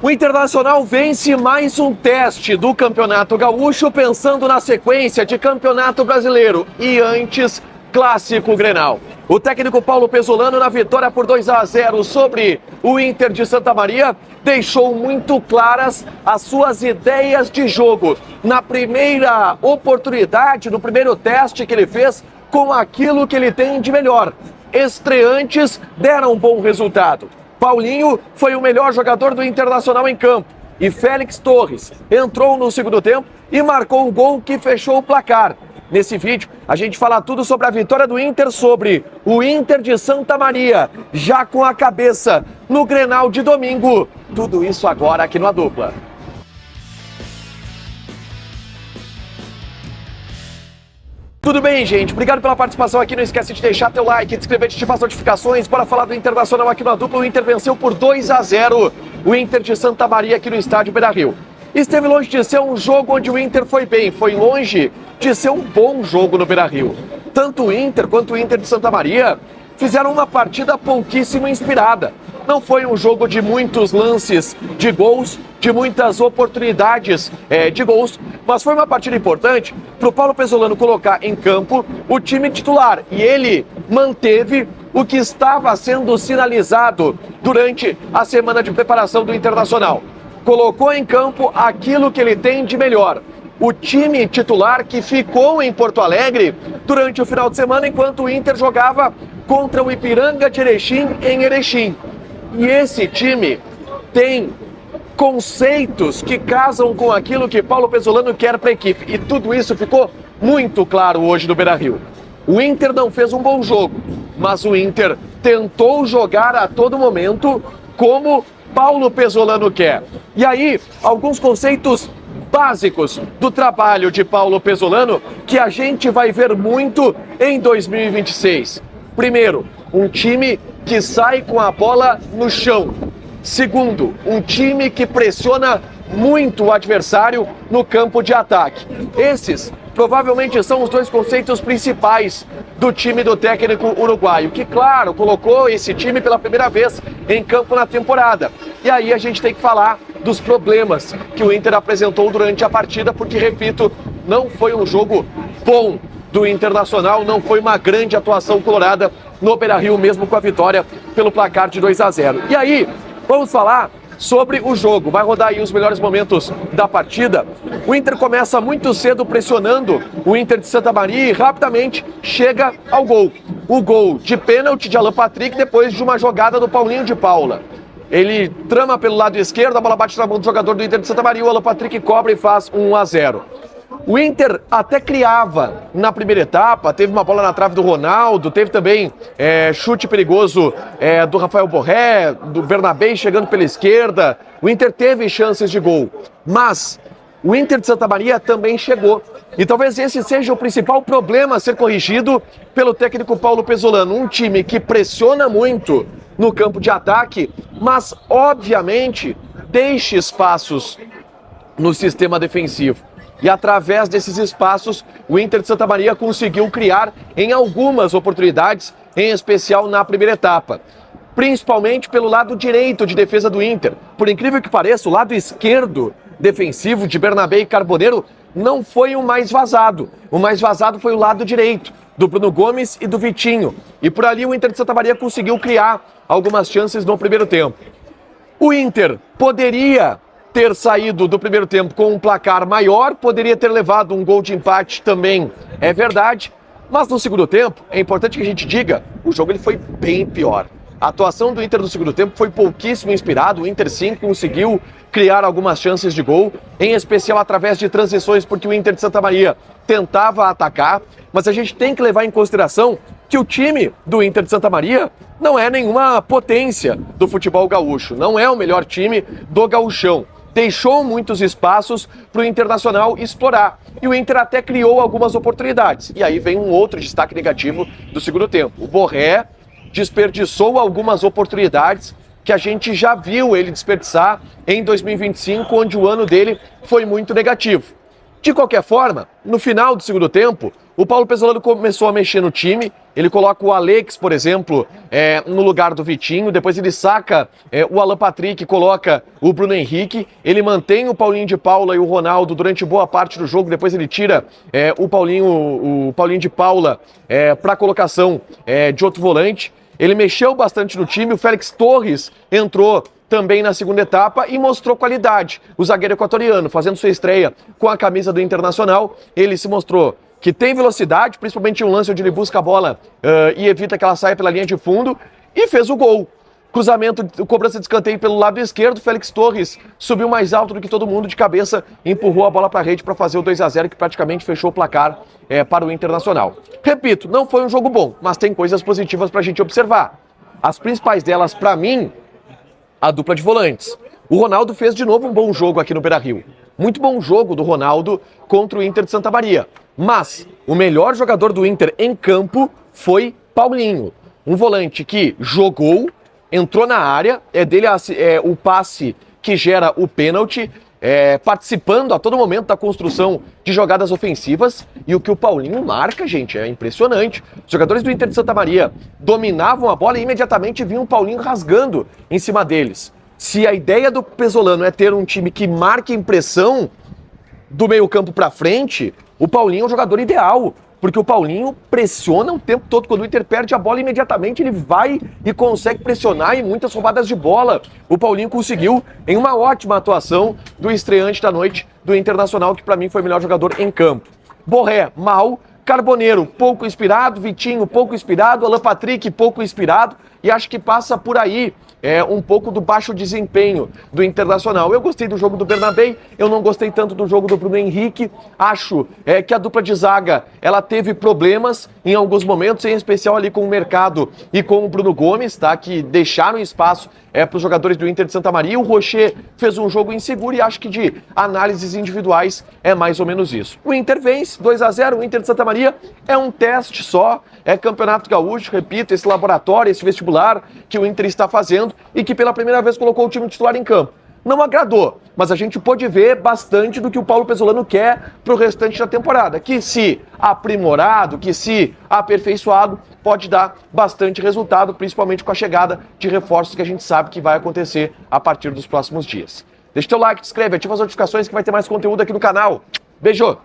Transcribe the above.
O Internacional vence mais um teste do Campeonato Gaúcho, pensando na sequência de Campeonato Brasileiro e antes Clássico Grenal. O técnico Paulo Pesolano, na vitória por 2-0 sobre o Inter de Santa Maria, deixou muito claras as suas ideias de jogo na primeira oportunidade, no primeiro teste que ele fez com aquilo que ele tem de melhor. Estreantes deram um bom resultado. Paulinho foi o melhor jogador do Internacional em campo e Félix Torres entrou no segundo tempo e marcou o gol que fechou o placar. Nesse vídeo, a gente fala tudo sobre a vitória do Inter, sobre o Inter de Santa Maria, já com a cabeça no Grenal de domingo. Tudo isso agora aqui no A Dupla. Tudo bem, gente? Obrigado pela participação aqui. Não esquece de deixar teu like, de inscrever, de ativar as notificações. Bora falar do Internacional aqui no A Dupla. O Inter venceu por 2-0 o Inter de Santa Maria aqui no estádio Beira-Rio. Esteve longe de ser um jogo onde o Inter foi bem, foi longe de ser um bom jogo no Beira-Rio. Tanto o Inter quanto o Inter de Santa Maria fizeram uma partida pouquíssimo inspirada. Não foi um jogo de muitos lances de gols, de muitas oportunidades de gols, mas foi uma partida importante para o Paulo Pesolano colocar em campo o time titular. E ele manteve o que estava sendo sinalizado durante a semana de preparação do Internacional. Colocou em campo aquilo que ele tem de melhor. O time titular que ficou em Porto Alegre durante o final de semana, enquanto o Inter jogava contra o Ipiranga de Erechim em Erechim. E esse time tem conceitos que casam com aquilo que Paulo Pesolano quer para a equipe. E tudo isso ficou muito claro hoje no Beira-Rio. O Inter não fez um bom jogo, mas o Inter tentou jogar a todo momento como Paulo Pesolano quer. E aí, alguns conceitos básicos do trabalho de Paulo Pesolano que a gente vai ver muito em 2026. Primeiro, um time que sai com a bola no chão. Segundo, um time que pressiona muito o adversário no campo de ataque. Esses provavelmente são os dois conceitos principais do time do técnico uruguaio, que, claro, colocou esse time pela primeira vez em campo na temporada. E aí a gente tem que falar dos problemas que o Inter apresentou durante a partida, porque, repito, não foi um jogo bom do Internacional, não foi uma grande atuação colorada no Beira-Rio, mesmo com a vitória pelo placar de 2-0. E aí, vamos falar sobre o jogo. Vai rodar aí os melhores momentos da partida. O Inter começa muito cedo pressionando o Inter de Santa Maria e rapidamente chega ao gol. O gol de pênalti de Alan Patrick depois de uma jogada do Paulinho de Paula. Ele trama pelo lado esquerdo, a bola bate na mão do jogador do Inter de Santa Maria, o Alan Patrick cobra e faz 1-0. O Inter até criava na primeira etapa, teve uma bola na trave do Ronaldo, teve também chute perigoso do Rafael Borré, do Bernabé chegando pela esquerda. O Inter teve chances de gol, mas o Inter de Santa Maria também chegou. E talvez esse seja o principal problema a ser corrigido pelo técnico Paulo Pesolano. Um time que pressiona muito no campo de ataque, mas obviamente deixa espaços no sistema defensivo. E através desses espaços, o Inter de Santa Maria conseguiu criar em algumas oportunidades, em especial na primeira etapa. Principalmente pelo lado direito de defesa do Inter. Por incrível que pareça, o lado esquerdo defensivo de Bernabé e Carboneiro não foi o mais vazado. O mais vazado foi o lado direito, do Bruno Gomes e do Vitinho. E por ali o Inter de Santa Maria conseguiu criar algumas chances no primeiro tempo. O Inter poderia ter saído do primeiro tempo com um placar maior, poderia ter levado um gol de empate também, é verdade, mas no segundo tempo, é importante que a gente diga, o jogo ele foi bem pior. A atuação do Inter no segundo tempo foi pouquíssimo inspirado, o Inter sim conseguiu criar algumas chances de gol, em especial através de transições, porque o Inter de Santa Maria tentava atacar, mas a gente tem que levar em consideração que o time do Inter de Santa Maria não é nenhuma potência do futebol gaúcho, não é o melhor time do gauchão. Deixou muitos espaços para o Internacional explorar. E o Inter até criou algumas oportunidades. E aí vem um outro destaque negativo do segundo tempo. O Borré desperdiçou algumas oportunidades que a gente já viu ele desperdiçar em 2025, onde o ano dele foi muito negativo. De qualquer forma, no final do segundo tempo, o Paulo Pesolano começou a mexer no time. Ele coloca o Alex, por exemplo, no lugar do Vitinho. Depois ele saca o Alan Patrick, coloca o Bruno Henrique. Ele mantém o Paulinho de Paula e o Ronaldo durante boa parte do jogo. Depois ele tira o Paulinho de Paula para a colocação de outro volante. Ele mexeu bastante no time. O Félix Torres entrou também na segunda etapa e mostrou qualidade. O zagueiro equatoriano, fazendo sua estreia com a camisa do Internacional, ele se mostrou que tem velocidade, principalmente em um lance onde ele busca a bola e evita que ela saia pela linha de fundo, e fez o gol. Cruzamento, cobrança de escanteio pelo lado esquerdo, Félix Torres subiu mais alto do que todo mundo de cabeça, empurrou a bola para a rede para fazer o 2-0, que praticamente fechou o placar para o Internacional. Repito, não foi um jogo bom, mas tem coisas positivas para a gente observar. As principais delas, para mim, a dupla de volantes. O Ronaldo fez de novo um bom jogo aqui no Beira-Rio. Muito bom jogo do Ronaldo contra o Inter de Santa Maria. Mas o melhor jogador do Inter em campo foi Paulinho. Um volante que jogou, entrou na área, é dele o passe que gera o pênalti, participando a todo momento da construção de jogadas ofensivas. E o que o Paulinho marca, gente, é impressionante. Os jogadores do Inter de Santa Maria dominavam a bola e imediatamente vinham o Paulinho rasgando em cima deles. Se a ideia do Pesolano é ter um time que marque impressão do meio campo para frente, o Paulinho é o jogador ideal. Porque o Paulinho pressiona o tempo todo. Quando o Inter perde a bola, imediatamente ele vai e consegue pressionar em muitas roubadas de bola. O Paulinho conseguiu em uma ótima atuação do estreante da noite do Internacional, que para mim foi o melhor jogador em campo. Borré, mal. Carboneiro, pouco inspirado. Vitinho, pouco inspirado. Alan Patrick, pouco inspirado. E acho que passa por aí um pouco do baixo desempenho do Internacional. Eu gostei do jogo do Bernabé, eu não gostei tanto do jogo do Bruno Henrique. Acho que a dupla de zaga, ela teve problemas em alguns momentos, em especial ali com o Mercado e com o Bruno Gomes, tá? Que deixaram espaço para os jogadores do Inter de Santa Maria. O Rocher fez um jogo inseguro e acho que de análises individuais é mais ou menos isso. O Inter vence 2-0, o Inter de Santa Maria é um teste só, é Campeonato Gaúcho, repito, esse laboratório, esse vestibular que o Inter está fazendo e que pela primeira vez colocou o time titular em campo. Não agradou, mas a gente pôde ver bastante do que o Paulo Pesolano quer para o restante da temporada, que se aprimorado, que se aperfeiçoado, pode dar bastante resultado, principalmente com a chegada de reforços que a gente sabe que vai acontecer a partir dos próximos dias. Deixa teu like, te inscreve, ativa as notificações que vai ter mais conteúdo aqui no canal. Beijo!